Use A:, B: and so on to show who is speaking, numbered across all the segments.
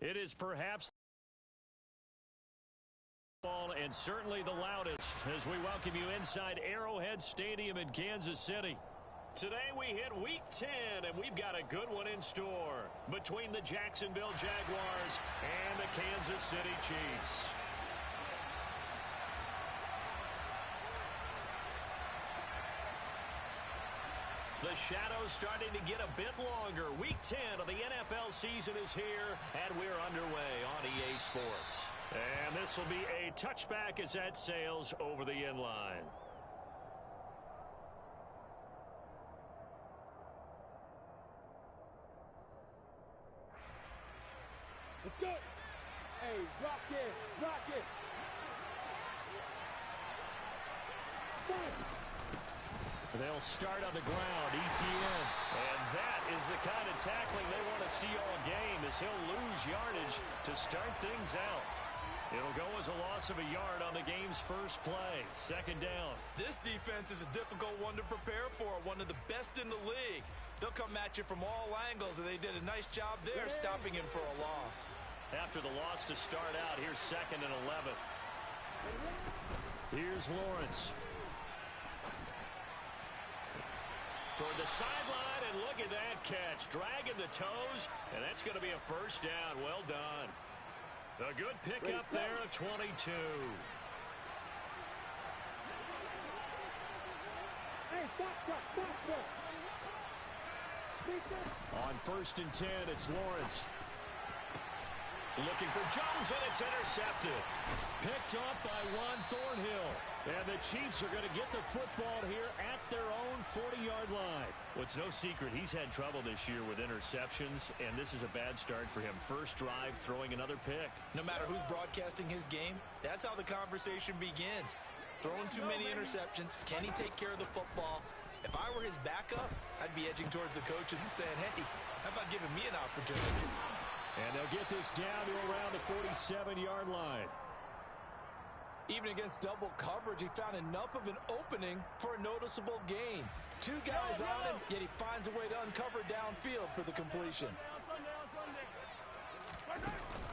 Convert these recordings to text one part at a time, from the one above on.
A: It is perhaps and certainly the loudest as we welcome you inside Arrowhead Stadium in Kansas City. Today we hit Week 10, and we've got a good one in store between the Jacksonville Jaguars and the Kansas City Chiefs. The shadow's starting to get a bit longer. Week 10 of the NFL season is here, and we're underway on EA Sports. And this will be a touchback as that sails over the end line.
B: Let's go. Hey, block it, block it.
A: They'll start on the ground, ETN. And that is the kind of tackling they want to see all game as he'll lose yardage to start things out. It'll go as a loss of a yard on the game's first play. Second down.
C: This defense is a difficult one to prepare for, one of the best in the league. They'll come at you from all angles, and they did a nice job there stopping him for a loss.
A: After the loss to start out, here's 2nd and 11. Here's Lawrence. Toward the sideline, and look at that catch. Dragging the toes, and that's going to be a first down. Well done. A good pickup there at 22.
B: Hey, stop.
A: On 1st and 10, it's Lawrence. Looking for Jones, and it's intercepted. Picked off by Juan Thornhill. And the Chiefs are going to get the football here at their own 40-yard line. Well, it's no secret he's had trouble this year with interceptions, and this is a bad start for him. First drive, throwing another pick.
C: No matter who's broadcasting his game, that's how the conversation begins. Throwing too many interceptions. Can he take care of the football? If I were his backup, I'd be edging towards the coaches and saying, hey, how about giving me an opportunity?
A: And they'll get this down to around the 47-yard line.
D: Even against double coverage, he found enough of an opening for a noticeable gain. Two guys on him, yet he finds a way to uncover downfield for the completion.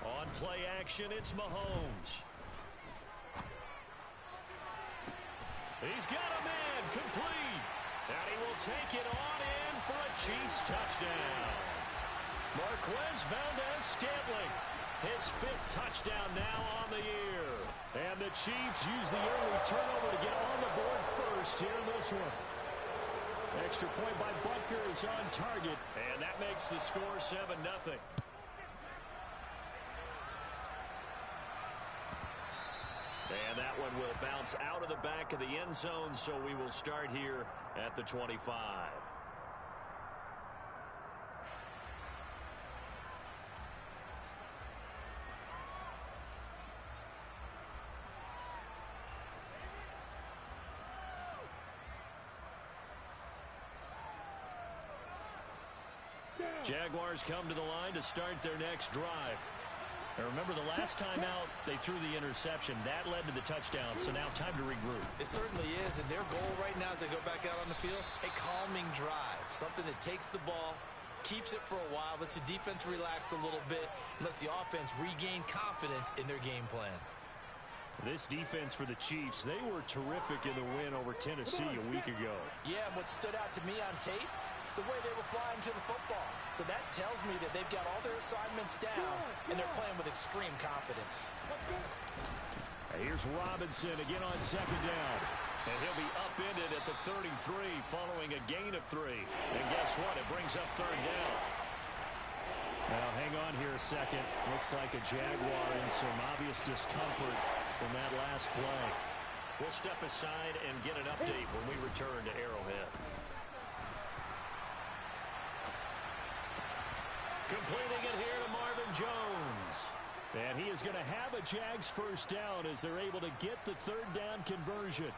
A: On play action, it's Mahomes. He's got a man, complete. And he will take it on in for a Chiefs touchdown. Marquez Valdez-Scantling, his 5th touchdown now on the year. And the Chiefs use the early turnover to get on the board first here in this one. Extra point by Butker is on target, and that makes the score 7-0. And that one will bounce out of the back of the end zone, so we will start here at the 25. Jaguars come to the line to start their next drive. Now remember, the last time out, they threw the interception. That led to the touchdown, so now time to regroup.
C: It certainly is, and their goal right now as they go back out on the field, a calming drive, something that takes the ball, keeps it for a while, lets the defense relax a little bit, and lets the offense regain confidence in their game plan.
A: This defense for the Chiefs, they were terrific in the win over Tennessee a week ago.
C: Yeah, and what stood out to me on tape, the way they were flying to the football. So that tells me that they've got all their assignments down, and they're playing with extreme confidence.
A: Here's Robinson again on 2nd down. And he'll be upended at the 33 following a gain of 3. And guess what? It brings up 3rd down. Now, hang on here a second. Looks like a Jaguar in some obvious discomfort in that last play. We'll step aside and get an update when we return to Arrowhead. Completing it here to Marvin Jones. And he is going to have a Jags first down as they're able to get the 3rd down conversion.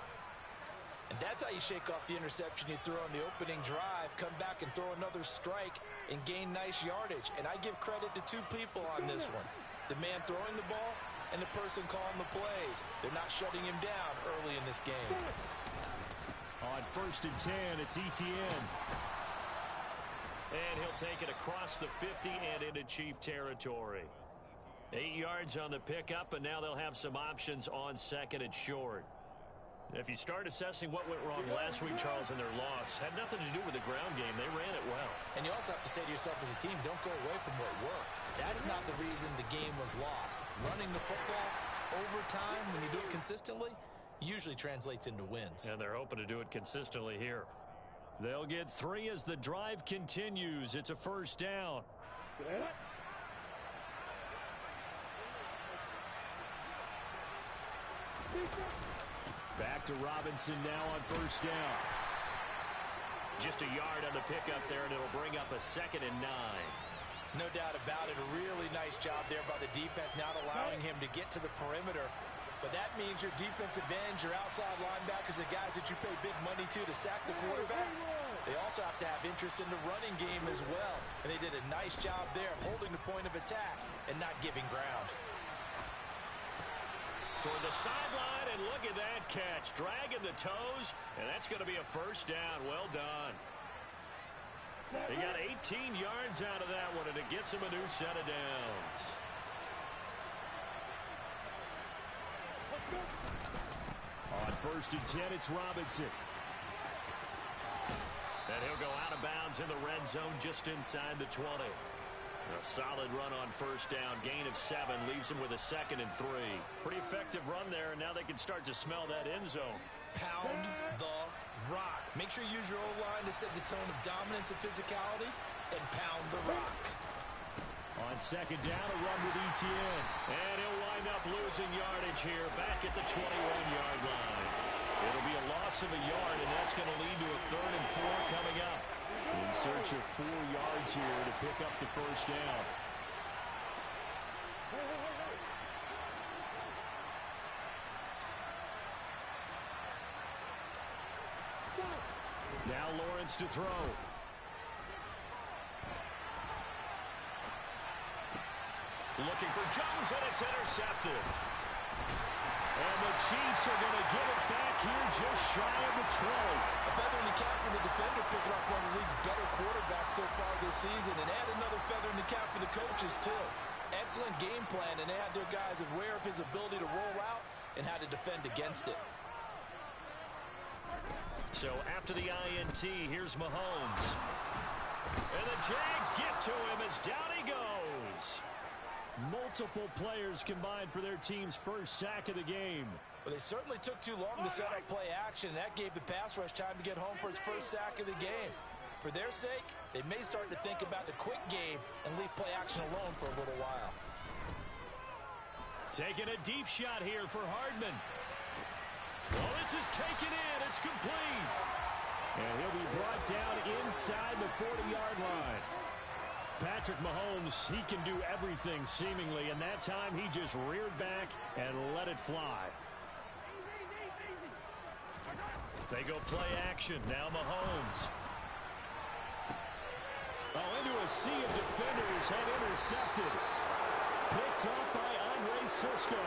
C: And that's how you shake off the interception you threw on the opening drive, come back and throw another strike and gain nice yardage. And I give credit to two people on this one. The man throwing the ball and the person calling the plays. They're not shutting him down early in this game.
A: On 1st and 10, it's ETN. And he'll take it across the 50 and into Chief territory. 8 yards on the pickup, and now they'll have some options on second and short. If you start assessing what went wrong last week, Charles, in their loss, had nothing to do with the ground game. They ran it well.
C: And you also have to say to yourself as a team, don't go away from what worked. That's not the reason the game was lost. Running the football over time, when you do it consistently, usually translates into wins.
A: And they're hoping to do it consistently here. They'll get 3 as the drive continues. It's a first down. Back to Robinson now on first down. Just a yard on the pickup there, and it'll bring up a 2nd and 9.
C: No doubt about it. A really nice job there by the defense, not allowing him to get to the perimeter. But that means your defensive ends, your outside linebackers, the guys that you pay big money to sack the quarterback, they also have to have interest in the running game as well. And they did a nice job there of holding the point of attack and not giving ground.
A: Toward the sideline, and look at that catch. Dragging the toes, and that's going to be a first down. Well done. He got 18 yards out of that one, and it gets him a new set of downs. On 1st and 10, it's Robinson. And he'll go out of bounds in the red zone just inside the 20. A solid run on first down. Gain of 7 leaves him with a 2nd and 3. Pretty effective run there, and now they can start to smell that end zone.
C: Pound the rock. Make sure you use your O-line to set the tone of dominance and physicality, and pound the rock.
A: On 2nd down, a run with Etienne. And he'll wind up losing yardage here back at the 21-yard line. It'll be a loss of a yard, and that's going to lead to a 3rd and 4 coming up. In search of 4 yards here to pick up the first down. Now Lawrence to throw. Looking for Jones, and it's intercepted. And the Chiefs are going to get it back here just shy of the 20.
C: A feather in the cap for the defender, picking up one of the league's better quarterbacks so far this season, and add another feather in the cap for the coaches, too. Excellent game plan, and they had their guys aware of his ability to roll out and how to defend against it.
A: So after the INT, here's Mahomes. And the Jags get to him as down he goes. Multiple players combined for their team's first sack of the game.
C: Well, they certainly took too long to set up play action, and that gave the pass rush time to get home for its first sack of the game. For their sake, they may start to think about the quick game and leave play action alone for a little while.
A: Taking a deep shot here for Hardman. Well, this is taken in. It's complete. And he'll be brought down inside the 40-yard line. Patrick Mahomes, he can do everything seemingly, and that time he just reared back and let it fly. They go play action. Now Mahomes. Oh, into a sea of defenders, and intercepted. Picked up by Andre Sisco.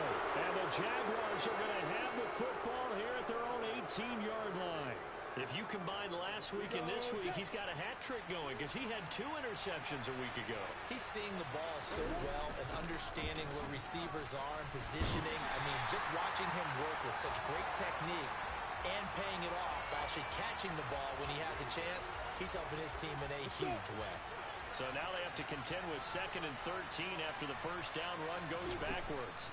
A: And the Jaguars are going to have the football here at their own 18-yard line. If you combine last week and this week, he's got a hat trick going because he had 2 interceptions a week ago.
C: He's seeing the ball so well and understanding where receivers are and positioning. I mean, just watching him work with such great technique and paying it off by actually catching the ball when he has a chance, he's helping his team in a huge way.
A: So now they have to contend with 2nd and 13 after the first down run goes backwards.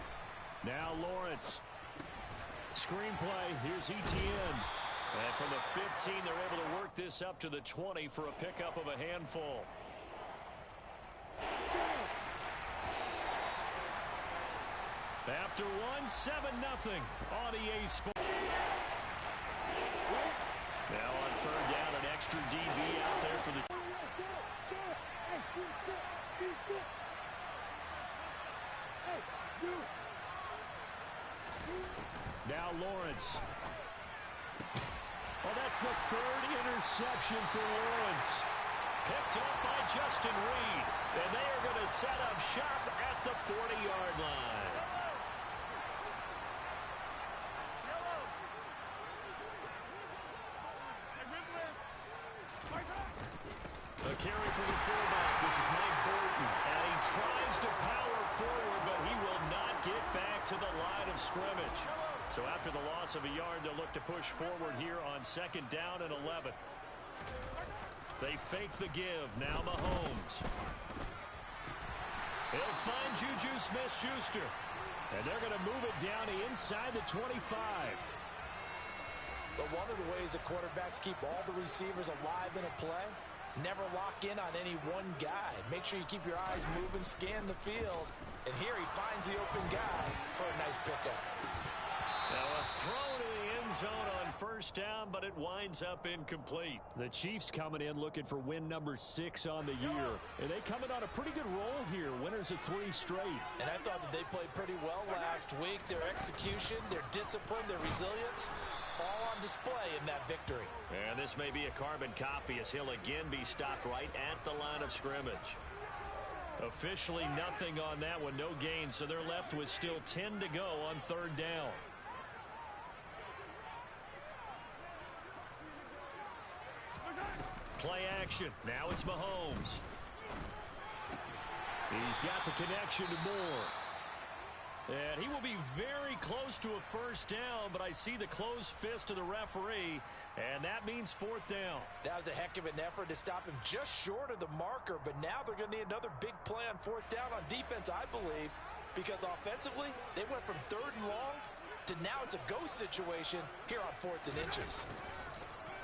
A: Now Lawrence. Screenplay. Here's Etienne. And from the 15, they're able to work this up to the 20 for a pickup of a handful. After 1-7-0 on EA Sports. Now on 3rd down, an extra DB out there for the... Now Lawrence. Well, that's the 3rd interception for Lawrence. Picked up by Justin Reed. And they are going to set up shop at the 40-yard line. A carry for the fullback. This is Mike Burton. And he tries to power forward, but he will not get back to the line of scrimmage. So after the loss of a yard, they'll look to push forward here on 2nd down and 11. They fake the give. Now Mahomes. He'll find Juju Smith-Schuster. And they're going to move it down to inside the 25.
C: But one of the ways the quarterbacks keep all the receivers alive in a play, never lock in on any one guy. Make sure you keep your eyes moving, scan the field. And here he finds the open guy for a nice pickup.
A: Now a throw to the end zone on 1st down, but it winds up incomplete. The Chiefs coming in looking for win number 6 on the year. And they come in on a pretty good roll here. Winners of 3 straight.
C: And I thought that they played pretty well last week. Their execution, their discipline, their resilience, all on display in that victory.
A: And this may be a carbon copy as he'll again be stopped right at the line of scrimmage. Officially nothing on that one, no gain, so they're left with still 10 to go on 3rd down. Play action. Now it's Mahomes. He's got the connection to Moore. And he will be very close to a 1st down, but I see the closed fist of the referee, and that means 4th down.
C: That was a heck of an effort to stop him just short of the marker, but now they're going to need another big play on 4th down on defense, I believe, because offensively, they went from 3rd and long to now it's a go situation here on 4th and inches.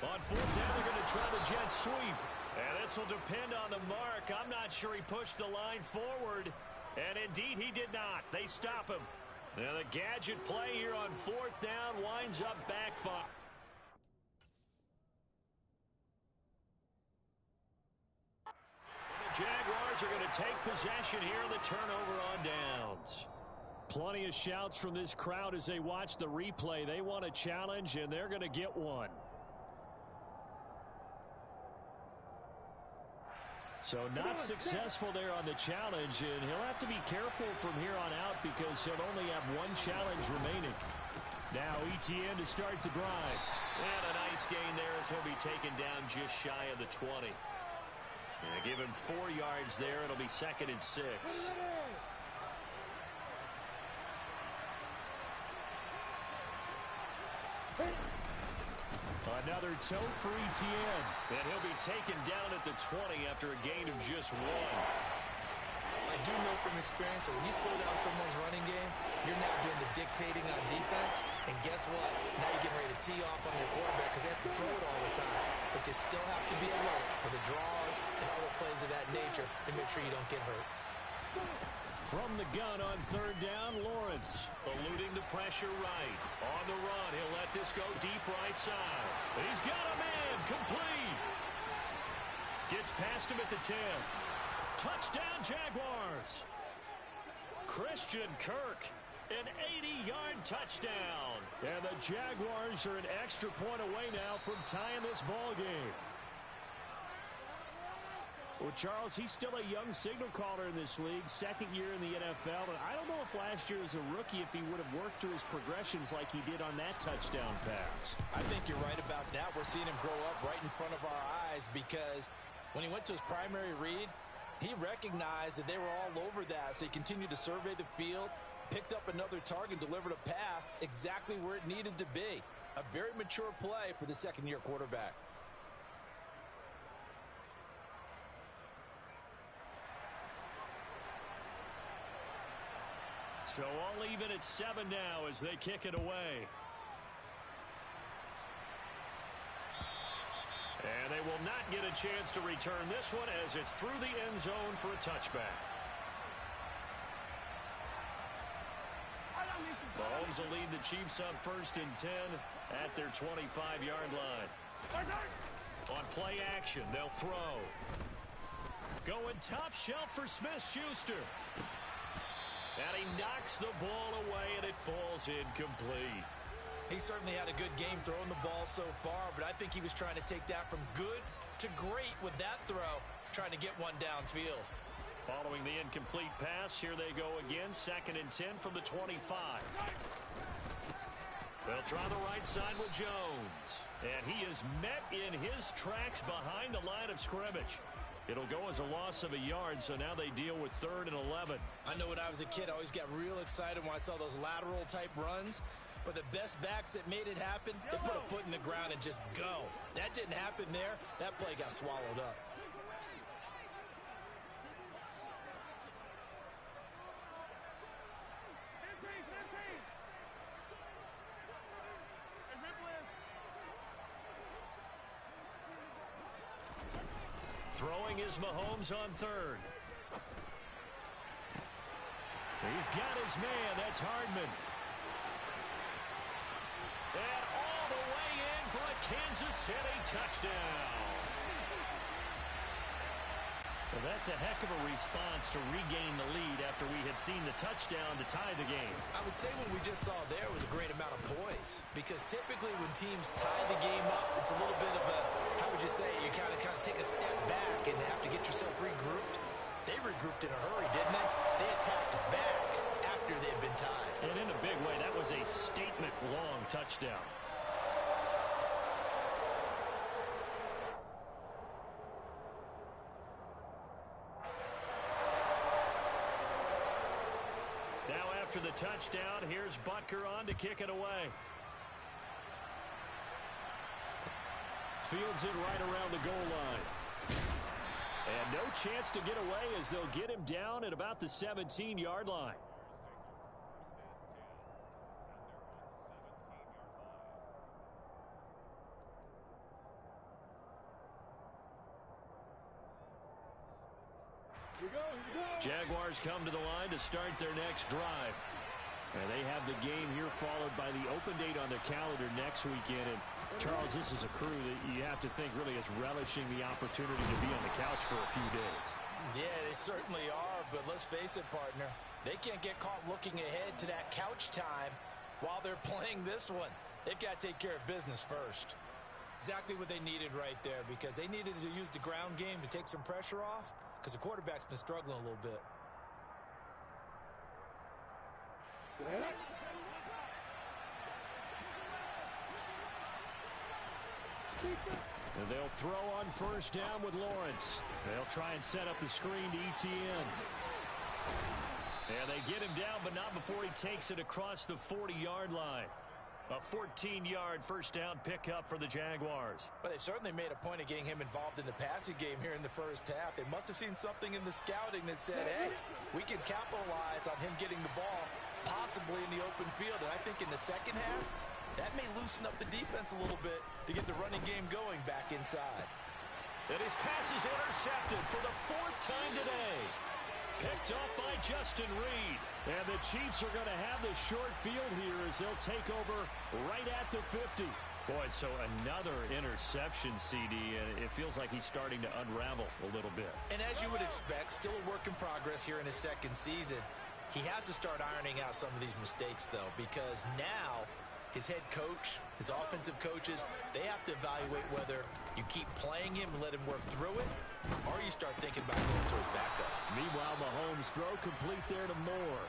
A: On 4th down, they're going to try the jet sweep. And this will depend on the mark. I'm not sure he pushed the line forward. And indeed, he did not. They stop him. Now the gadget play here on 4th down winds up backfire. The Jaguars are going to take possession here in the turnover on downs. Plenty of shouts from this crowd as they watch the replay. They want a challenge, and they're going to get one. So not successful there on the challenge, and he'll have to be careful from here on out because he'll only have one challenge remaining. Now ETN to start the drive. And a nice gain there as he'll be taken down just shy of the 20. And give him 4 yards there. It'll be 2nd and 6. Another tote for ETN. And he'll be taken down at the 20 after a gain of just 1.
C: I do know from experience that when you slow down someone's running game, you're now doing the dictating on defense. And guess what? Now you're getting ready to tee off on their quarterback because they have to throw it all the time. But you still have to be alert for the draws and other plays of that nature and make sure you don't get hurt.
A: From the gun on 3rd down, Lawrence eluding the pressure right. On the run, he'll let this go deep right side. He's got a man, complete. Gets past him at the 10. Touchdown, Jaguars. Christian Kirk, an 80-yard touchdown. And the Jaguars are an extra point away now from tying this ball game. Well, Charles, he's still a young signal caller in this league, 2nd year in the NFL. And I don't know if last year as a rookie, if he would have worked through his progressions like he did on that touchdown pass.
C: I think you're right about that. We're seeing him grow up right in front of our eyes because when he went to his primary read, he recognized that they were all over that. So he continued to survey the field, picked up another target, delivered a pass exactly where it needed to be. A very mature play for the 2nd-year quarterback.
A: So all even at 7 now as they kick it away. And they will not get a chance to return this one as it's through the end zone for a touchback. Mahomes will lead the Chiefs on 1st and 10 at their 25-yard line. On play action, they'll throw. Going top shelf for Smith-Schuster. And he knocks the ball away, and it falls incomplete.
C: He certainly had a good game throwing the ball so far, but I think he was trying to take that from good to great with that throw, trying to get one downfield.
A: Following the incomplete pass, here they go again, 2nd and 10 from the 25. They'll try the right side with Jones. And he is met in his tracks behind the line of scrimmage. It'll go as a loss of a yard, so now they deal with 3rd and 11.
C: I know when I was a kid, I always got real excited when I saw those lateral-type runs. But the best backs that made it happen, they put a foot in the ground and just go. That didn't happen there. That play got swallowed up.
A: Throwing is Mahomes on 3rd. He's got his man. That's Hardman. And all the way in for a Kansas City touchdown. Well, that's a heck of a response to regain the lead after we had seen the touchdown to tie the game.
C: I would say what we just saw there was a great amount of poise. Because typically when teams tie the game up, it's a little bit of a, how would you say, you kind of take a step back and have to get yourself regrouped. They regrouped in a hurry, didn't they? They attacked back after they had been tied.
A: And in a big way, that was a statement-long touchdown. Now after the touchdown, here's Butker on to kick it away. Fields it right around the goal line. And no chance to get away as they'll get him down at about the 17-yard line. Jaguars come to the line to start their next drive. And they have the game here followed by the open date on their calendar next weekend. And Charles, this is a crew that you have to think really is relishing the opportunity to be on the couch for a few days.
C: Yeah, they certainly are, but let's face it, partner. They can't get caught looking ahead to that couch time while they're playing this one. They've got to take care of business first. Exactly what they needed right there, because they needed to use the ground game to take some pressure off, because the quarterback's been struggling a little bit.
A: And they'll throw on first down with Lawrence. They'll try and set up the screen to ETN. And they get him down, but not before he takes it across the 40-yard line. A 14-yard first down pickup for the Jaguars.
C: But they certainly made a point of getting him involved in the passing game here in the first half. They must have seen something in the scouting that said, hey, we can capitalize on him getting the ball, possibly in the open field. And I think in the second half, that may loosen up the defense a little bit to get the running game going back inside.
A: And his pass is intercepted for the 4th time today. Picked off by Justin Reed. And the Chiefs are going to have the short field here as they'll take over right at the 50. Boy, so another interception, CD, and it feels like he's starting to unravel a little bit.
C: And as you would expect, still a work in progress here in his second season. He has to start ironing out some of these mistakes, though, because now his head coach, his offensive coaches, they have to evaluate whether you keep playing him and let him work through it, or you start thinking about going to his backup.
A: Meanwhile, Mahomes' throw complete there to Moore.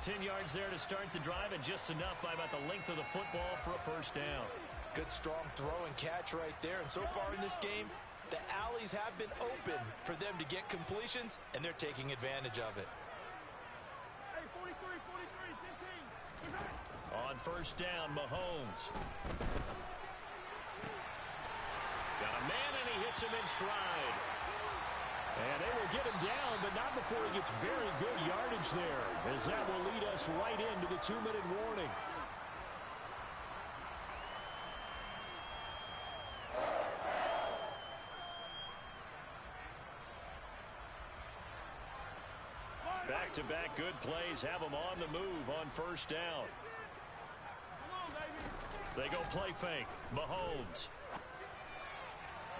A: 10 yards there to start the drive, and just enough by about the length of the football for a first down.
C: Good, strong throw and catch right there. And so far in this game, the alleys have been open for them to get completions, and they're taking advantage of it.
B: Hey, 43, 15.
A: On first down, Mahomes. Got a man, and he hits him in stride. And they will get him down, but not before he gets very good yardage there, as that will lead us right into the 2-minute warning. Back-to-back good plays have them on the move on first down. They go play fake. Mahomes.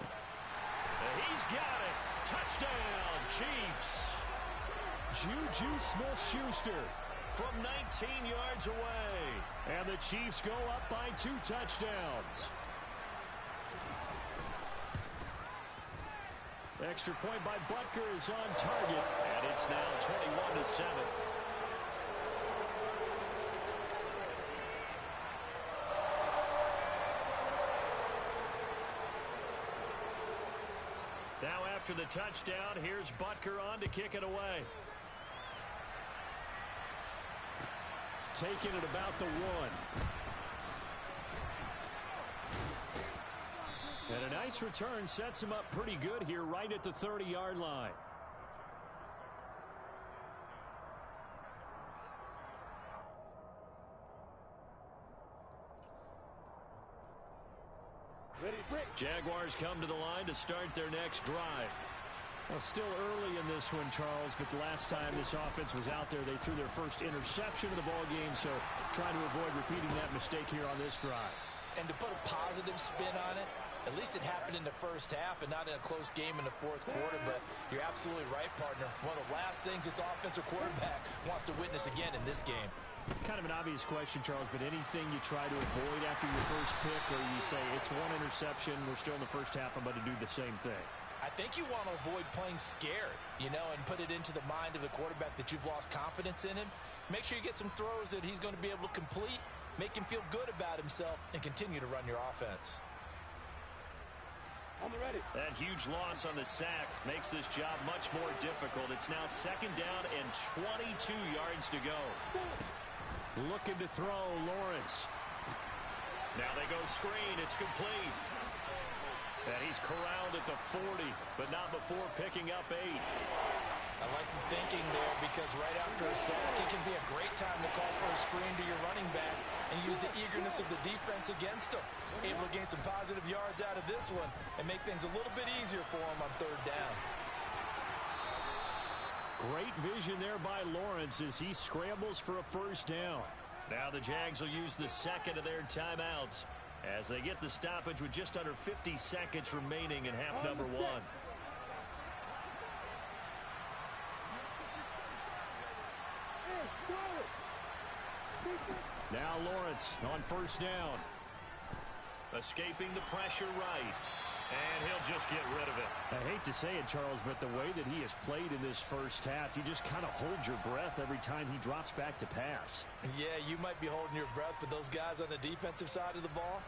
A: And he's got it. Touchdown, Chiefs. Juju Smith-Schuster from 19 yards away. And the Chiefs go up by 2 touchdowns. Extra point by Butker is on target, and it's now 21-7. Now After the touchdown, here's Butker on to kick it away. Taking it about the 1. And a nice return sets him up pretty good here right at the 30-yard line. Jaguars come to the line to start their next drive. Well, still early in this one, Charles, but the last time this offense was out there, they threw their first interception of the ball game, so trying to avoid repeating that mistake here on this drive.
C: And to put a positive spin on it, at least it happened in the first half and not in a close game in the fourth quarter, but you're absolutely right, partner. One of the last things this offensive quarterback wants to witness again in this game.
A: Kind of an obvious question, Charles, but anything you try to avoid after your first pick, or you say it's one interception, we're still in the first half, I'm about to do the same thing?
C: I think you want to avoid playing scared, and put it into the mind of the quarterback that you've lost confidence in him. Make sure you get some throws that he's going to be able to complete, make him feel good about himself, and continue to run your offense.
A: That huge loss on the sack makes this job much more difficult. It's now 2nd down and 22 yards to go. Looking to throw, Lawrence. Now they go screen. It's complete. And he's corralled at the 40, but not before picking up 8.
C: I like the thinking there because right after a sack, it can be a great time to call for a screen to your running back and use the eagerness of the defense against him. Able to gain some positive yards out of this one and make things a little bit easier for him on 3rd down.
A: Great vision there by Lawrence as he scrambles for a 1st down. Now the Jags will use the 2nd of their timeouts as they get the stoppage with just under 50 seconds remaining in half number 1. Now Lawrence on 1st down. Escaping the pressure right. And he'll just get rid of it. I hate to say it, Charles, but the way that he has played in this first half, you just kind of hold your breath every time he drops back to pass.
C: Yeah, you might be holding your breath, but those guys on the defensive side of the ball,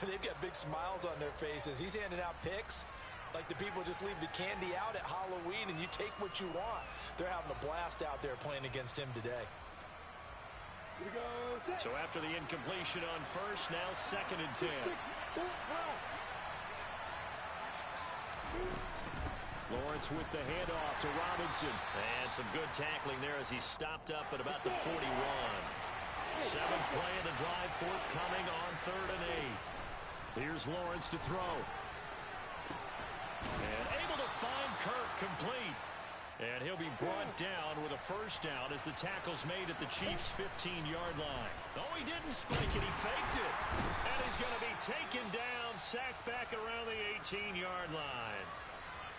C: they've got big smiles on their faces. He's handing out picks like the people just leave the candy out at Halloween and you take what you want. They're having a blast out there playing against him today.
A: So after the incompletion on 1st, now 2nd and 10. Lawrence with the handoff to Robinson. And some good tackling there as he stopped up at about the 41. 7th play of the drive forthcoming on 3rd and 8. Here's Lawrence to throw. And able to find Kirk complete. And he'll be brought down with a 1st down as the tackle's made at the Chiefs' 15-yard line. Oh, he didn't spike it. He faked it. And he's going to be taken down, sacked back around the 18-yard line.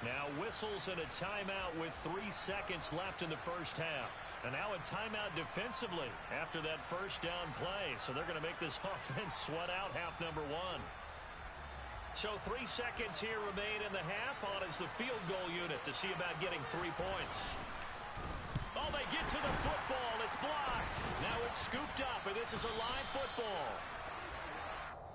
A: Now whistles and a timeout with 3 seconds left in the first half. And now a timeout defensively after that 1st down play. So they're going to make this offense sweat out half number 1. So 3 seconds here remain in the half. On is the field goal unit to see about getting 3 points. Oh, they get to the football. It's blocked. Now it's scooped up, and this is a live football.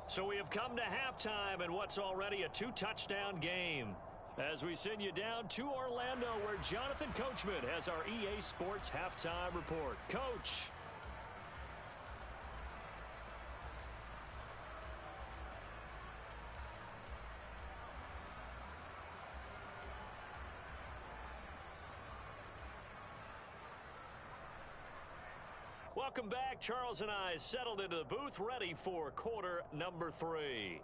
A: So we have come to halftime in what's already a 2-touchdown game. As we send you down to Orlando, where Jonathan Coachman has our EA Sports Halftime Report. Coach. Welcome back. Charles and I settled into the booth, ready for quarter number 3.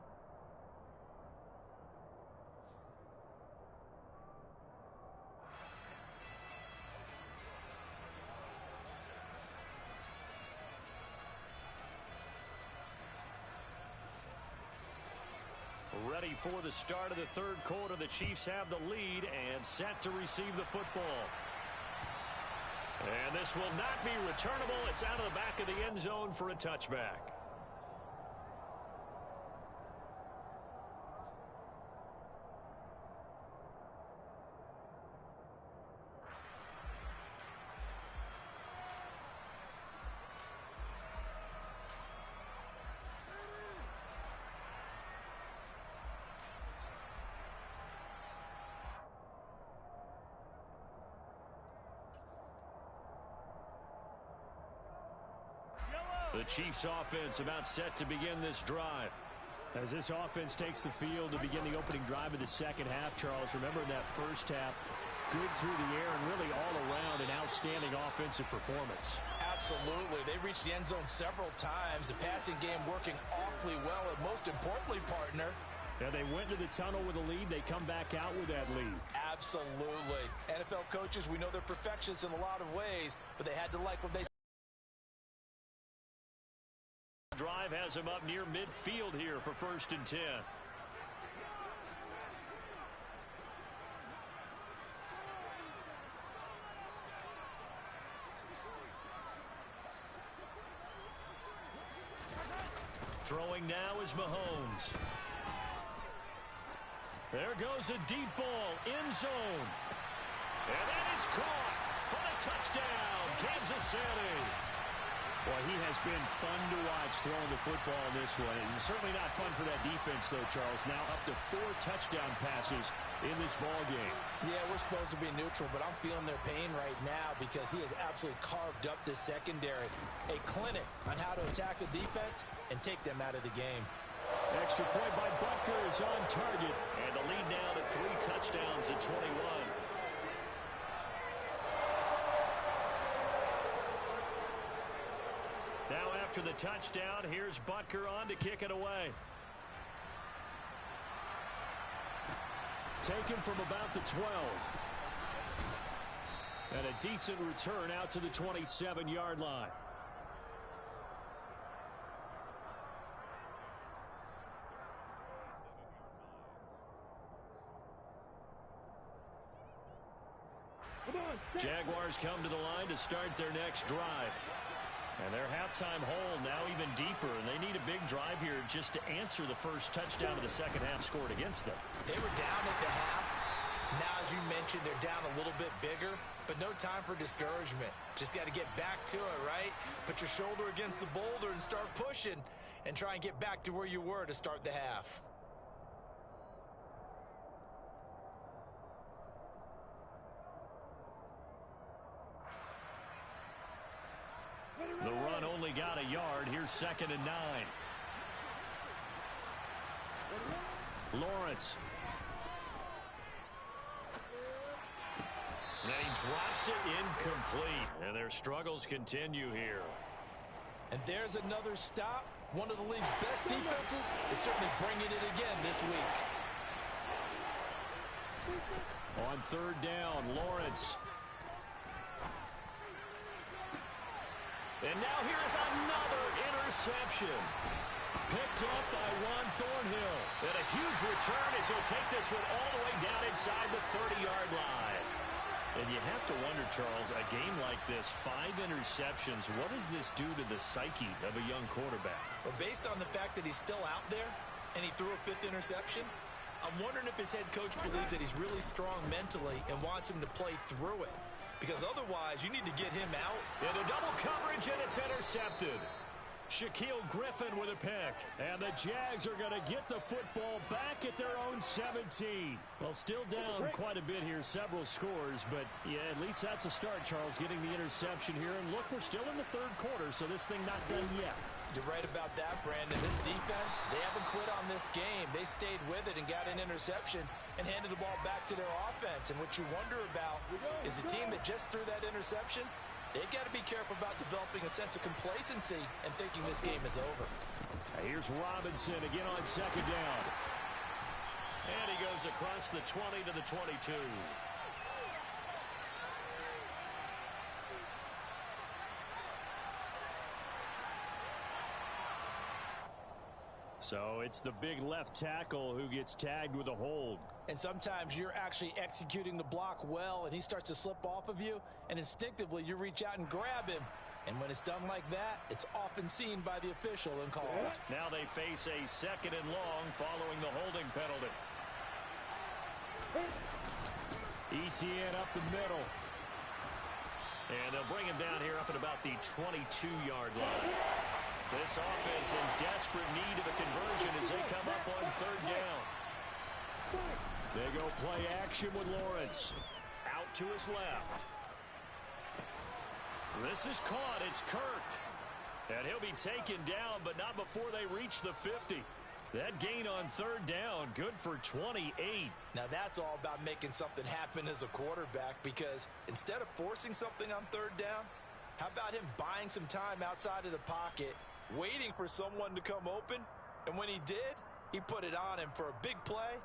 A: Ready for the start of the 3rd quarter. The Chiefs have the lead and set to receive the football. And this will not be returnable. It's out of the back of the end zone for a touchback. The Chiefs offense about set to begin this drive. As this offense takes the field to begin the opening drive of the second half, Charles, remember in that first half, good through the air and really all around an outstanding offensive performance.
C: Absolutely. They reached the end zone several times. The passing game working awfully well, and most importantly, partner,
A: yeah, they went to the tunnel with a lead. They come back out with that lead.
C: Absolutely. NFL coaches, we know they're perfectionists in a lot of ways, but they had to like what they
A: drive has him up near midfield here for 1st and 10. Throwing now is Mahomes. There goes a deep ball, end zone. And that is caught for the touchdown, Kansas City. Boy, he has been fun to watch throwing the football in this one. It's certainly not fun for that defense, though, Charles. Now up to 4 touchdown passes in this ball game.
C: Yeah, we're supposed to be neutral, but I'm feeling their pain right now because he has absolutely carved up this secondary. A clinic on how to attack the defense and take them out of the game.
A: Extra point by Butker is on target. And the lead now to 3 touchdowns at 21. Now after the touchdown, here's Butker on to kick it away. Taken from about the 12. And a decent return out to the 27-yard line. Jaguars come to the line to start their next drive. And their halftime hole now even deeper, and they need a big drive here just to answer the first touchdown of the second half scored against them.
C: They were down at the half. Now, as you mentioned, they're down a little bit bigger, but no time for discouragement. Just got to get back to it, right? Put your shoulder against the boulder and start pushing and try and get back to where you were to start the half.
A: The run only got a yard. Here's 2nd and 9. Lawrence. And he drops it incomplete. And their struggles continue here.
C: And there's another stop. One of the league's best defenses is certainly bringing it again this week.
A: On 3rd down, Lawrence. And now here's another interception. Picked up by Juan Thornhill. And a huge return as he'll take this one all the way down inside the 30-yard line. And you have to wonder, Charles, a game like this, 5 interceptions, what does this do to the psyche of a young quarterback?
C: Well, based on the fact that he's still out there and he threw a 5th interception, I'm wondering if his head coach believes that he's really strong mentally and wants him to play through it. Because otherwise, you need to get him out.
A: Into double coverage, and it's intercepted. Shaquille Griffin with a pick. And the Jags are going to get the football back at their own 17. Well, still down quite a bit here, several scores. But, yeah, at least that's a start, Charles, getting the interception here. And look, we're still in the 3rd quarter, so this thing not done yet.
C: You're right about that, Brandon. This defense, they haven't quit on this game. They stayed with it and got an interception and handed the ball back to their offense. And what you wonder about is the team that just threw that interception, they've got to be careful about developing a sense of complacency and thinking this game is over.
A: Here's Robinson again on 2nd down. And he goes across the 20 to the 22. So it's the big left tackle who gets tagged with a hold.
C: And sometimes you're actually executing the block well, and he starts to slip off of you, and instinctively you reach out and grab him. And when it's done like that, it's often seen by the official and called.
A: Now they face a 2nd and long following the holding penalty. ETN up the middle. And they'll bring him down here up at about the 22-yard line. This offense in desperate need of a conversion as they come up on 3rd down. They go play action with Lawrence. Out to his left. This is caught. It's Kirk. And he'll be taken down, but not before they reach the 50. That gain on third down, good for 28.
C: Now that's all about making something happen as a quarterback, because instead of forcing something on third down, how about him buying some time outside of the pocket, waiting for someone to come open, and when he did, he put it on him for a big play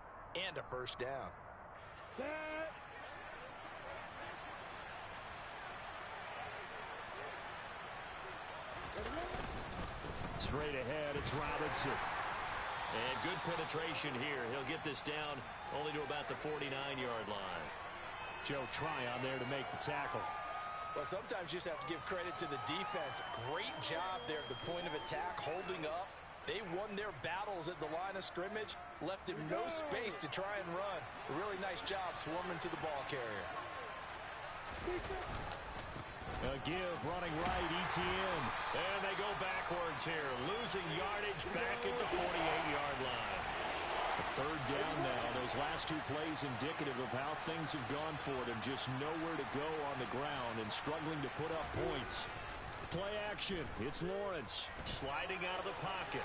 C: and a first down.
A: Straight ahead, it's Robinson. And good penetration here. He'll get this down only to about the 49-yard line. Joe Tryon there to make the tackle.
C: Well, sometimes you just have to give credit to the defense. Great job there at the point of attack, holding up. They won their battles at the line of scrimmage, left him no space to try and run. A really nice job swarming to the ball carrier.
A: A give, running right, ETN. And they go backwards here, losing yardage back at the 48-yard line. A third down now. Those last two plays indicative of how things have gone for them. Just nowhere to go on the ground and struggling to put up points. Play action. It's Lawrence sliding out of the pocket.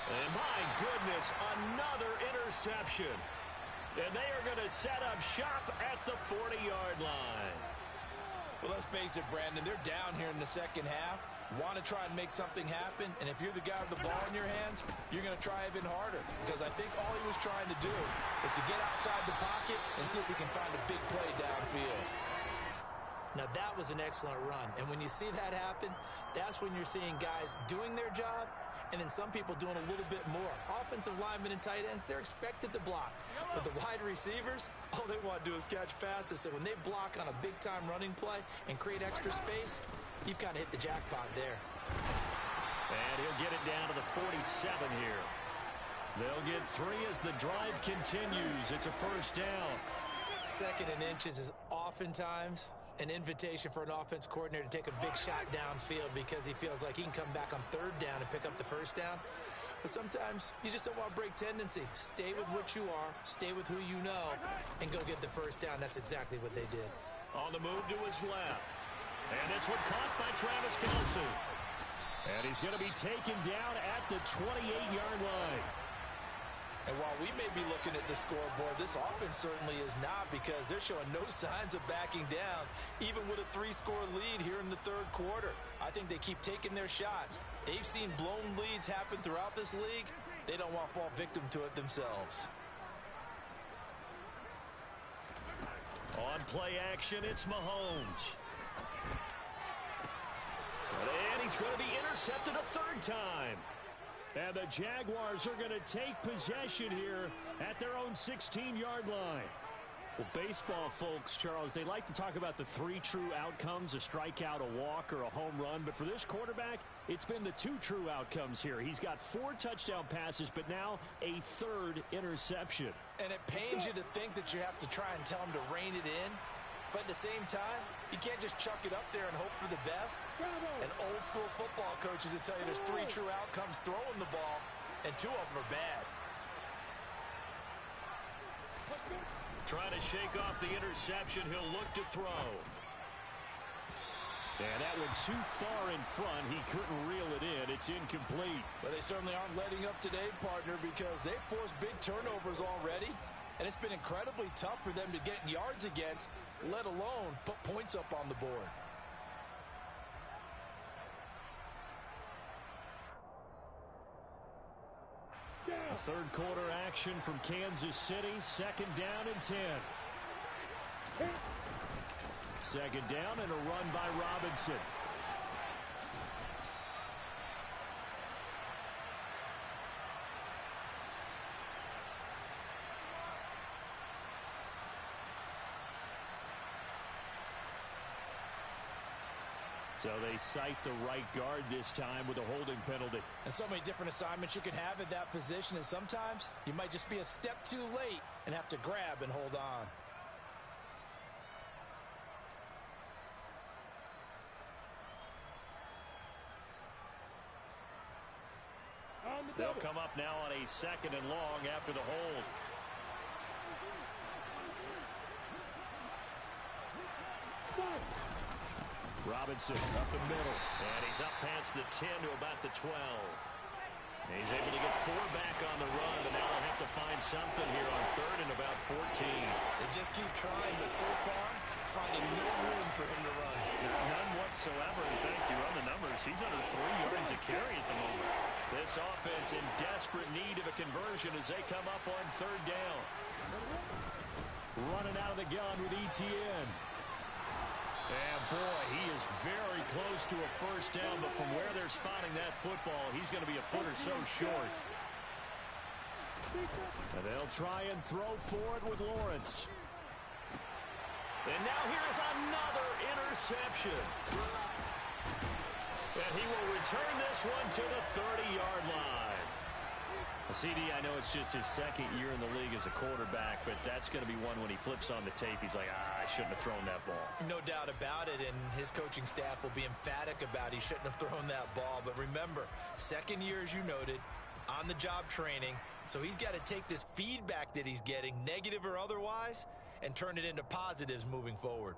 A: And my goodness, another interception. And they are going to set up shop at the 40-yard line.
C: Well, let's face it, Brandon, they're down here in the second half. Want to try and make something happen, and if you're the guy with the ball in your hands, you're going to try even harder, because I think all he was trying to do is to get outside the pocket and see if he can find a big play downfield. Now, that was an excellent run, and when you see that happen, that's when you're seeing guys doing their job, and then some people doing a little bit more. Offensive linemen and tight ends, they're expected to block. But the wide receivers, all they want to do is catch passes. So when they block on a big-time running play and create extra space, you've kind of hit the jackpot there.
A: And he'll get it down to the 47 here. They'll get 3 as the drive continues. It's a first down.
C: Second and inches is oftentimes an invitation for an offense coordinator to take a big shot downfield because he feels like he can come back on third down and pick up the first down. But sometimes you just don't want to break tendency. Stay with what you are, stay with who you know, and go get the first down. That's exactly what they did.
A: On the move to his left. And this one caught by Travis Kelce. And he's going to be taken down at the 28-yard line.
C: And while we may be looking at the scoreboard, this offense certainly is not, because they're showing no signs of backing down, even with a 3-score lead here in the third quarter. I think they keep taking their shots. They've seen blown leads happen throughout this league. They don't want to fall victim to it themselves.
A: On play action, it's Mahomes. And he's going to be intercepted a third time. And the Jaguars are going to take possession here at their own 16-yard line. Well, baseball folks, Charles, they like to talk about the 3 true outcomes, a strikeout, a walk, or a home run. But for this quarterback, it's been the 2 true outcomes here. He's got 4 touchdown passes, but now a 3rd interception.
C: And it pains you to think that you have to try and tell him to rein it in. But at the same time, you can't just chuck it up there and hope for the best. And old school football coaches will tell you there's 3 true outcomes throwing the ball, and 2 of them are bad.
A: Trying to shake off the interception, he'll look to throw. And that one too far in front. He couldn't reel it in. It's incomplete.
C: But they certainly aren't letting up today, partner, because they've forced big turnovers already. And it's been incredibly tough for them to get yards against, let alone put points up on the board.
A: A third quarter action from Kansas City. 2nd down and 10. 2nd down and a run by Robinson. So they cite the right guard this time with a holding penalty.
C: And so many different assignments you can have at that position, and sometimes you might just be a step too late and have to grab and hold on.
A: They'll come up now on a 2nd and long after the hold. Robinson up the middle. And he's up past the 10 to about the 12. He's able to get 4 back on the run, and now they'll have to find something here on 3rd and about 14.
C: They just keep trying, but so far, finding no room for him to run.
A: None whatsoever. In fact, you run the numbers. He's under 3 yards a carry at the moment. This offense in desperate need of a conversion as they come up on 3rd down. Running out of the gun with ETN. And boy, he is very close to a first down, but from where they're spotting that football, he's going to be a foot or so short. And they'll try and throw for it with Lawrence. And now here's another interception. And he will return this one to the 30-yard line. CD, I know it's just his 2nd year in the league as a quarterback, but that's going to be one when he flips on the tape. He's like, I shouldn't have thrown that ball.
C: No doubt about it, and his coaching staff will be emphatic about he shouldn't have thrown that ball. But remember, 2nd year, as you noted, on-the-job training, so he's got to take this feedback that he's getting, negative or otherwise, and turn it into positives moving forward.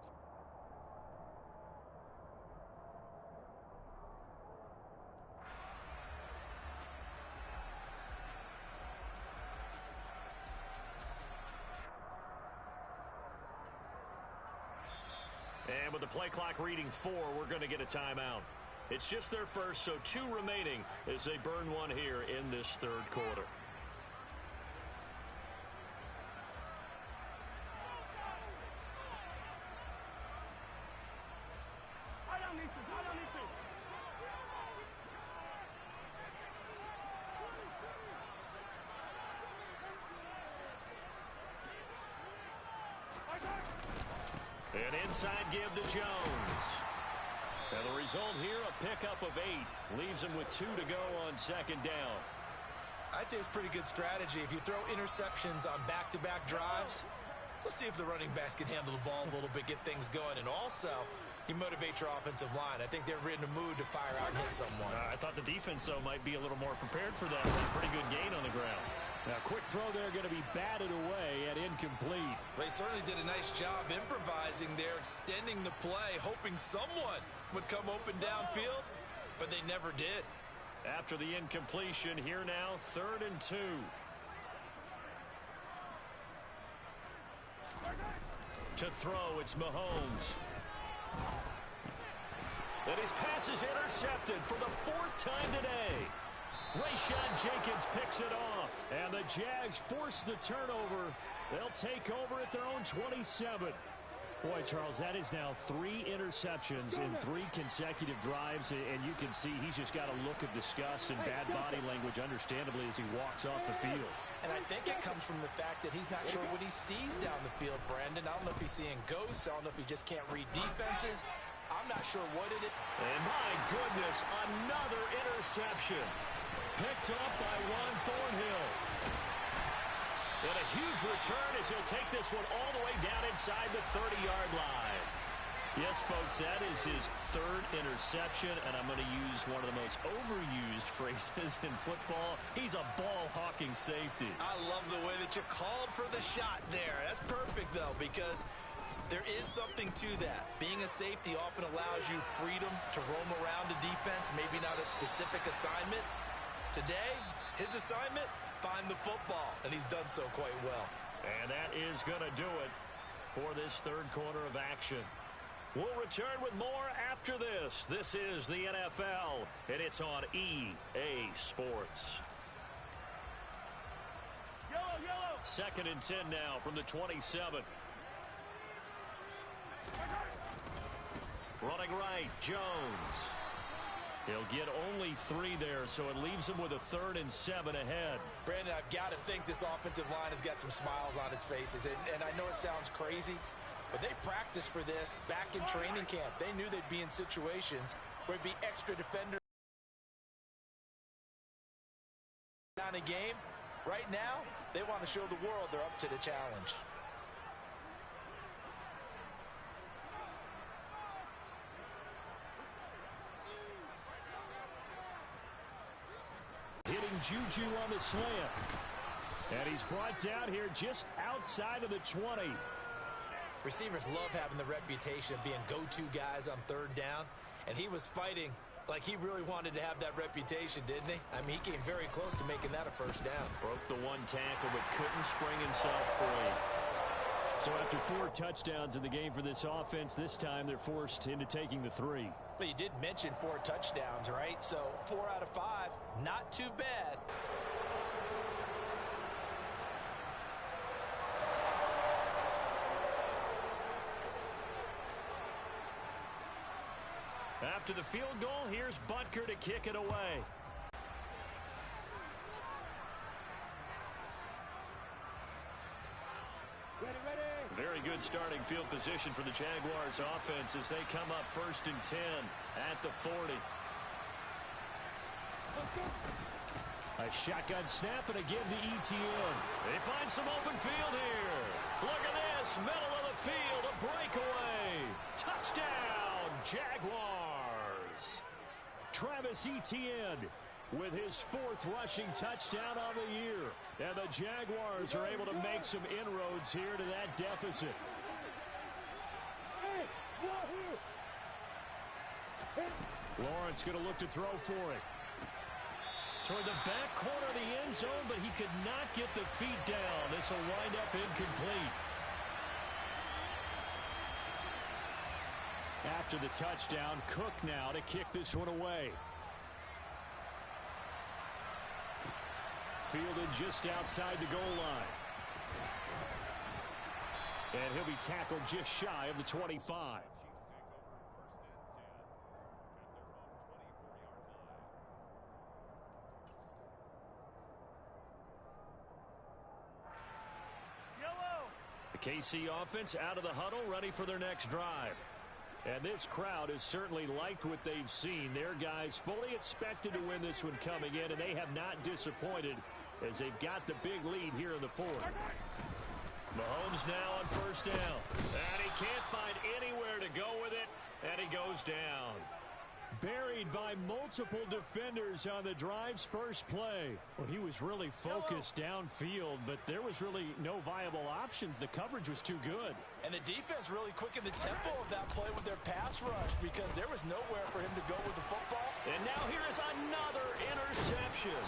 A: And with the play clock reading 4, we're going to get a timeout. It's just their first, so 2 remaining as they burn one here in this 3rd quarter. An inside give to Jones. And the result here, a pickup of 8. Leaves him with 2 to go on 2nd down.
C: I'd say it's pretty good strategy. If you throw interceptions on back-to-back drives, let's see if the running backs can handle the ball a little bit, get things going. And also, you motivate your offensive line. I think they're in the mood to fire out and hit someone.
A: I thought the defense, though, might be a little more prepared for that. Pretty good gain on the ground. Now, quick throw there, going to be batted away and incomplete.
C: They certainly did a nice job improvising there, extending the play, hoping someone would come open downfield, but they never did.
A: After the incompletion, here now, 3rd and 2. To throw, it's Mahomes. And his pass is intercepted for the 4th time today. Rayshon Jenkins picks it off. And the Jags force the turnover. They'll take over at their own 27. Boy, Charles, that is now 3 interceptions in 3 consecutive drives. And you can see he's just got a look of disgust and bad body language, understandably, as he walks off the field.
C: And I think it comes from the fact that he's not sure what he sees down the field, Brandon. I don't know if he's seeing ghosts. I don't know if he just can't read defenses. I'm not sure what it is.
A: And my goodness, another interception. Picked up by Juan Thornhill. And a huge return as he'll take this one all the way down inside the 30-yard line. Yes, folks, that is his 3rd interception, and I'm going to use one of the most overused phrases in football. He's a ball-hawking safety.
C: I love the way that you called for the shot there. That's perfect, though, because there is something to that. Being a safety often allows you freedom to roam around the defense, maybe not a specific assignment. Today, his assignment, find the football, and he's done so quite well.
A: And that is going to do it for this 3rd quarter of action. We'll return with more after this. This is the NFL, and it's on EA Sports.
B: Yellow.
A: 2nd and 10 now from the 27. Running right, Jones. He'll get only 3 there, so it leaves him with a 3rd and 7 ahead.
C: Brandon, I've got to think this offensive line has got some smiles on its faces. And I know it sounds crazy, but they practiced for this back in training camp. They knew they'd be in situations where it'd be extra defenders down a game. Right now, they want to show the world they're up to the challenge.
A: Hitting Juju on the slant. And he's brought down here just outside of the 20.
C: Receivers love having the reputation of being go-to guys on third down, and he was fighting like he really wanted to have that reputation, didn't he? I mean, he came very close to making that a first down.
A: Broke the one tackle, but couldn't spring himself free. So after 4 touchdowns in the game for this offense, this time they're forced into taking the 3.
C: But you did mention 4 touchdowns, right? So 4 out of 5, not too bad.
A: After the field goal, here's Butker to kick it away. Very good starting field position for the Jaguars offense as they come up 1st and 10 at the 40. A shotgun snap and again to ETN. They find some open field here. Look at this, middle of the field, a breakaway. Touchdown, Jaguars. Travis Etienne with his 4th rushing touchdown on the year. And the Jaguars are able to make some inroads here to that deficit. Lawrence going to look to throw for it. Toward the back corner of the end zone, but he could not get the feet down. This will wind up incomplete. After the touchdown, Cook now to kick this one away. Fielded just outside the goal line. And he'll be tackled just shy of the 25. The KC offense out of the huddle, ready for their next drive. And this crowd has certainly liked what they've seen. Their guys fully expected to win this one coming in, and they have not disappointed as they've got the big lead here in the 4th. Mahomes now on 1st down. And he can't find anywhere to go with it, and he goes down. Buried by multiple defenders on the drive's first play. Well, he was really focused downfield, but there was really no viable options. The coverage was too good.
C: And the defense really quickened the tempo of that play with their pass rush because there was nowhere for him to go with the football.
A: And now here is another interception.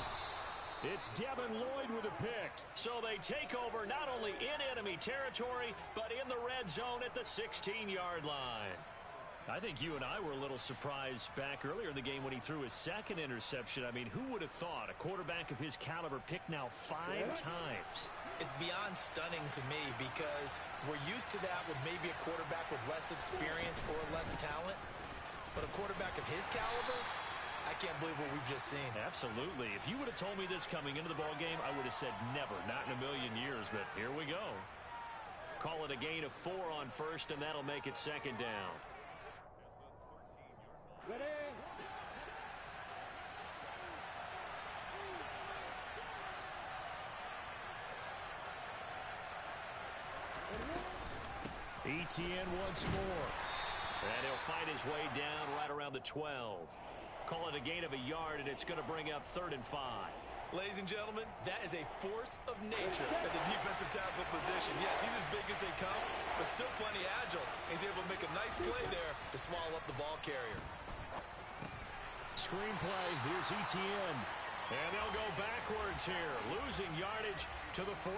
A: It's Devin Lloyd with a pick. So they take over not only in enemy territory, but in the red zone at the 16-yard line. I think you and I were a little surprised back earlier in the game when he threw his 2nd interception. I mean, who would have thought a quarterback of his caliber picked now 5 times?
C: It's beyond stunning to me because we're used to that with maybe a quarterback with less experience or less talent. But a quarterback of his caliber, I can't believe what we've just seen.
A: Absolutely. If you would have told me this coming into the ballgame, I would have said never, not in a million years. But here we go. Call it a gain of 4 on 1st, and that'll make it 2nd down. Etienne once more. And he'll fight his way down right around the 12. Call it a gain of a yard, and it's going to bring up 3rd and 5.
C: Ladies and gentlemen, that is a force of nature at the defensive tackle position. Yes, he's as big as they come, but still plenty agile. He's able to make a nice play there to swallow up the ball carrier.
A: Screenplay, here's Etienne. And they'll go backwards here, losing yardage to the 14.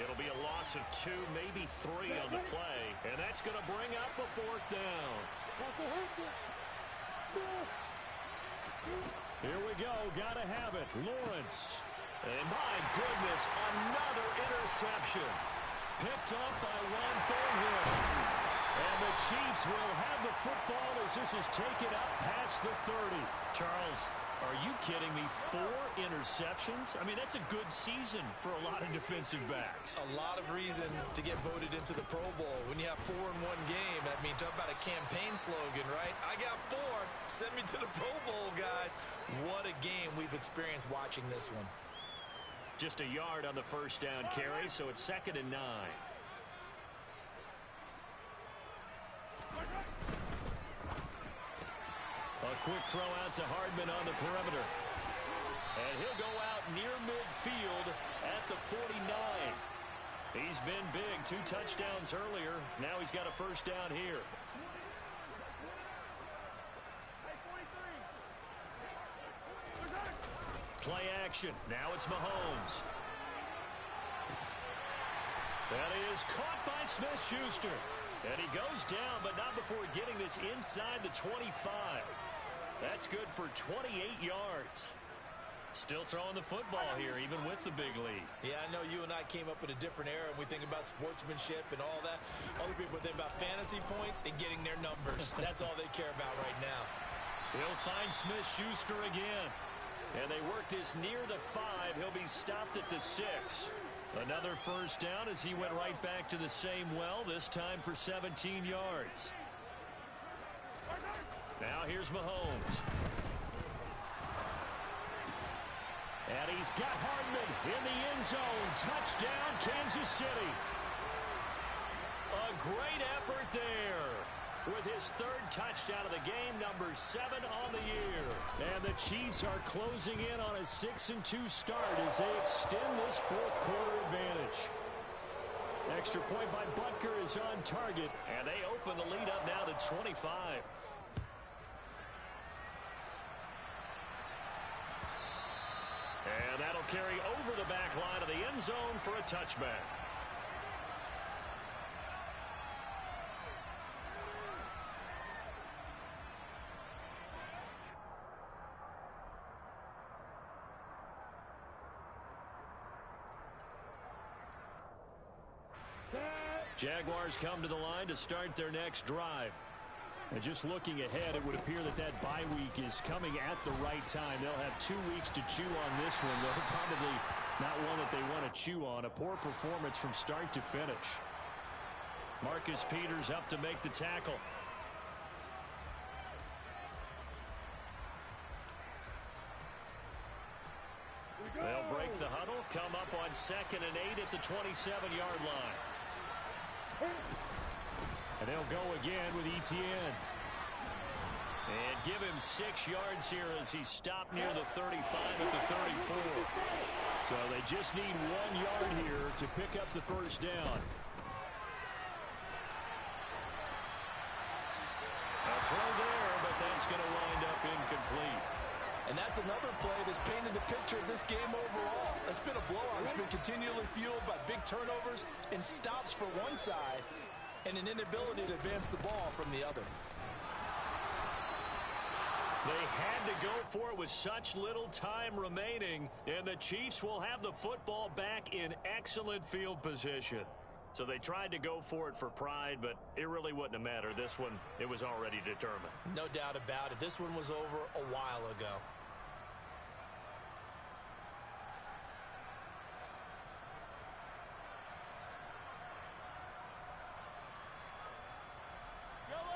A: It'll be a loss of 2, maybe 3 on the play, and that's going to bring up a 4th down. Here we go, got to have it. Lawrence. And my goodness, another interception. Picked up by Juan Thornhill. And the Chiefs will have the football as this is taken up past the 30. Charles, are you kidding me? 4 interceptions? I mean, that's a good season for a lot of defensive backs.
C: A lot of reason to get voted into the Pro Bowl. When you have 4 in one game, I mean, talk about a campaign slogan, right? I got 4. Send me to the Pro Bowl, guys. What a game we've experienced watching this one.
A: Just a yard on the 1st down carry, so it's 2nd and 9. A quick throw out to Hardman on the perimeter. And he'll go out near midfield at the 49. He's been big. 2 touchdowns earlier. Now he's got a first down here. Play action. Now it's Mahomes. That is caught by Smith-Schuster. And he goes down, but not before getting this inside the 25. That's good for 28 yards. Still throwing the football here, even with the big lead.
C: Yeah, I know you and I came up in a different era, and we think about sportsmanship and all that. Other people think about fantasy points and getting their numbers. That's all they care about right now.
A: He'll find Smith-Schuster again. And they work this near the 5. He'll be stopped at the 6. Another first down as he went right back to the same well, this time for 17 yards. Now here's Mahomes. And he's got Hardman in the end zone. Touchdown, Kansas City. A great effort there. With his 3rd touchdown of the game, number 7 on the year. And the Chiefs are closing in on a 6-2 start as they extend this 4th quarter advantage. Extra point by Butker is on target, and they open the lead up now to 25. And that'll carry over the back line of the end zone for a touchback. Jaguars come to the line to start their next drive. And just looking ahead, it would appear that that bye week is coming at the right time. They'll have 2 weeks to chew on this one, though probably not one that they want to chew on. A poor performance from start to finish. Marcus Peters up to make the tackle. They'll break the huddle, come up on 2nd and 8 at the 27-yard line. And they'll go again with Etienne. And give him 6 yards here as he stopped near the 35 at the 34. So they just need 1 yard here to pick up the first down. A throw there, but that's going to wind up incomplete.
D: And that's another play that's painted the picture of this game overall. It's been a blowout. It's been continually fueled by big turnovers and stops for one side and an inability to advance the ball from the other.
A: They had to go for it with such little time remaining, and the Chiefs will have the football back in excellent field position. So they tried to go for it for pride, but it really wouldn't have mattered. This one, it was already determined.
C: No doubt about it. This one was over a while ago.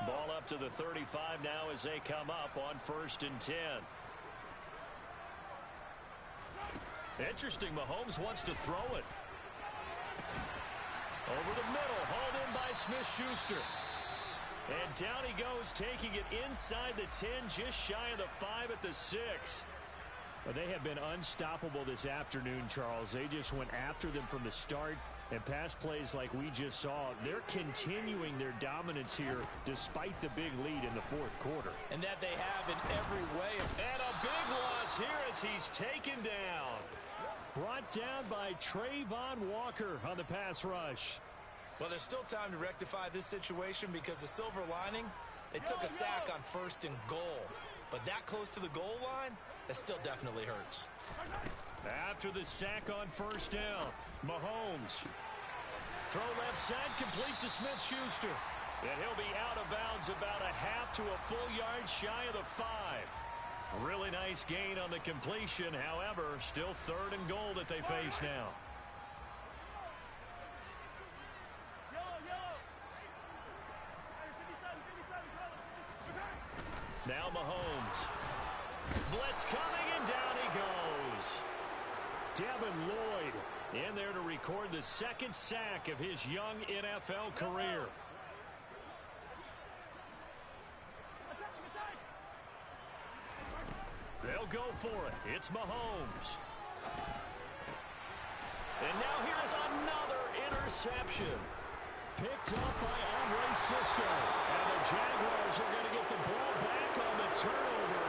A: Ball up to the 35 now as they come up on 1st and 10. Interesting, Mahomes wants to throw it. Over the middle, hauled in by Smith-Schuster. And down he goes, taking it inside the 10, just shy of the 5 at the 6. Well, they have been unstoppable this afternoon, Charles. They just went after them from the start. And pass plays like we just saw, they're continuing their dominance here despite the big lead in the 4th quarter.
C: And that they have in every way.
A: And a big loss here as he's taken down. Brought down by Trayvon Walker on the pass rush.
C: Well, there's still time to rectify this situation because the silver lining, they took a sack on 1st and goal. But that close to the goal line, that still definitely hurts.
A: After the sack on 1st down, Mahomes. Throw left side, complete to Smith-Schuster. And he'll be out of bounds about a half to a full yard shy of the 5. Really nice gain on the completion. However, still 3rd and goal that they face now. Now Mahomes. Blitz coming, and down he goes. Devin Lloyd in there to record the 2nd sack of his young NFL career. They'll go for it. It's Mahomes. And now here is another interception. Picked up by Andre Cisco. And the Jaguars are going to get the ball back on the turnover.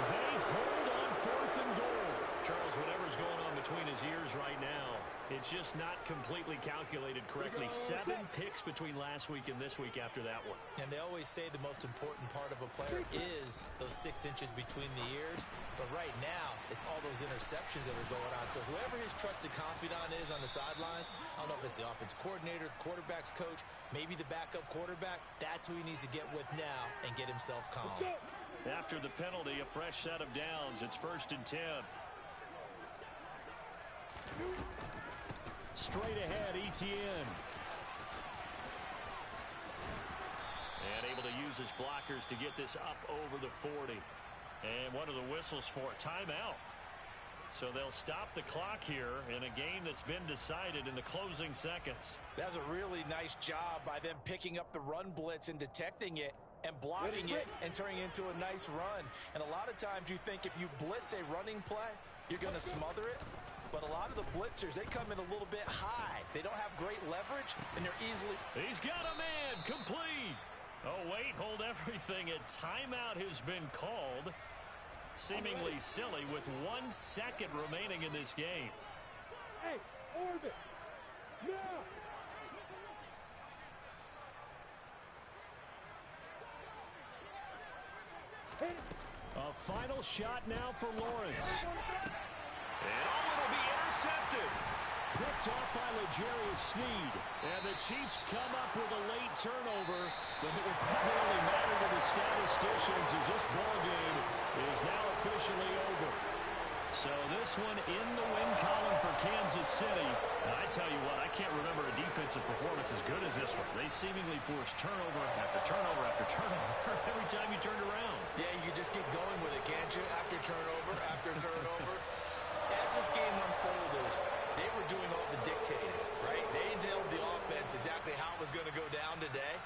A: They hold on 4th and goal. Charles, whatever's going on between his ears right now, it's just not completely calculated correctly. 7 picks between last week and this week after that one.
C: And they always say the most important part of a player is those 6 inches between the ears. But right now, it's all those interceptions that are going on. So whoever his trusted confidant is on the sidelines, I don't know if it's the offensive coordinator, the quarterback's coach, maybe the backup quarterback, that's who he needs to get with now and get himself calm.
A: After the penalty, a fresh set of downs. It's 1st and 10. Straight ahead, Etienne. And able to use his blockers to get this up over the 40. And one of the whistles for a timeout. So they'll stop the clock here in a game that's been decided in the closing seconds.
C: That's a really nice job by them picking up the run blitz and detecting it and blocking it and turning it into a nice run. And a lot of times you think if you blitz a running play, you're going to smother it. But a lot of the blitzers, they come in a little bit high. They don't have great leverage, and they're easily...
A: He's got a man, complete. Oh, wait, hold everything. A timeout has been called. Seemingly silly with 1 second remaining in this game.
B: Hey, orbit. Now.
A: A final shot now for Lawrence. And it'll be intercepted. Picked off by L'Jarius Sneed. And the Chiefs come up with a late turnover, but it will primarily matter to the statisticians as this ball game is now officially over. So this one in the win column for Kansas City. And I tell you what, I can't remember a defensive performance as good as this one. They seemingly forced turnover after turnover after turnover every time you turned around.
C: Yeah, you can just get going with it, can't you? After turnover, after turnover. As this game unfolded, they were doing all the dictating, right? They told the offense exactly how it was going to go down today.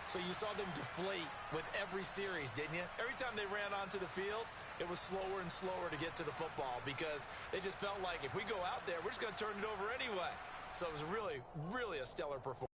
C: So you saw them deflate with every series, didn't you? Every time they ran onto the field, it was slower and slower to get to the football because it just felt like if we go out there, we're just going to turn it over anyway. So it was really, really a stellar performance.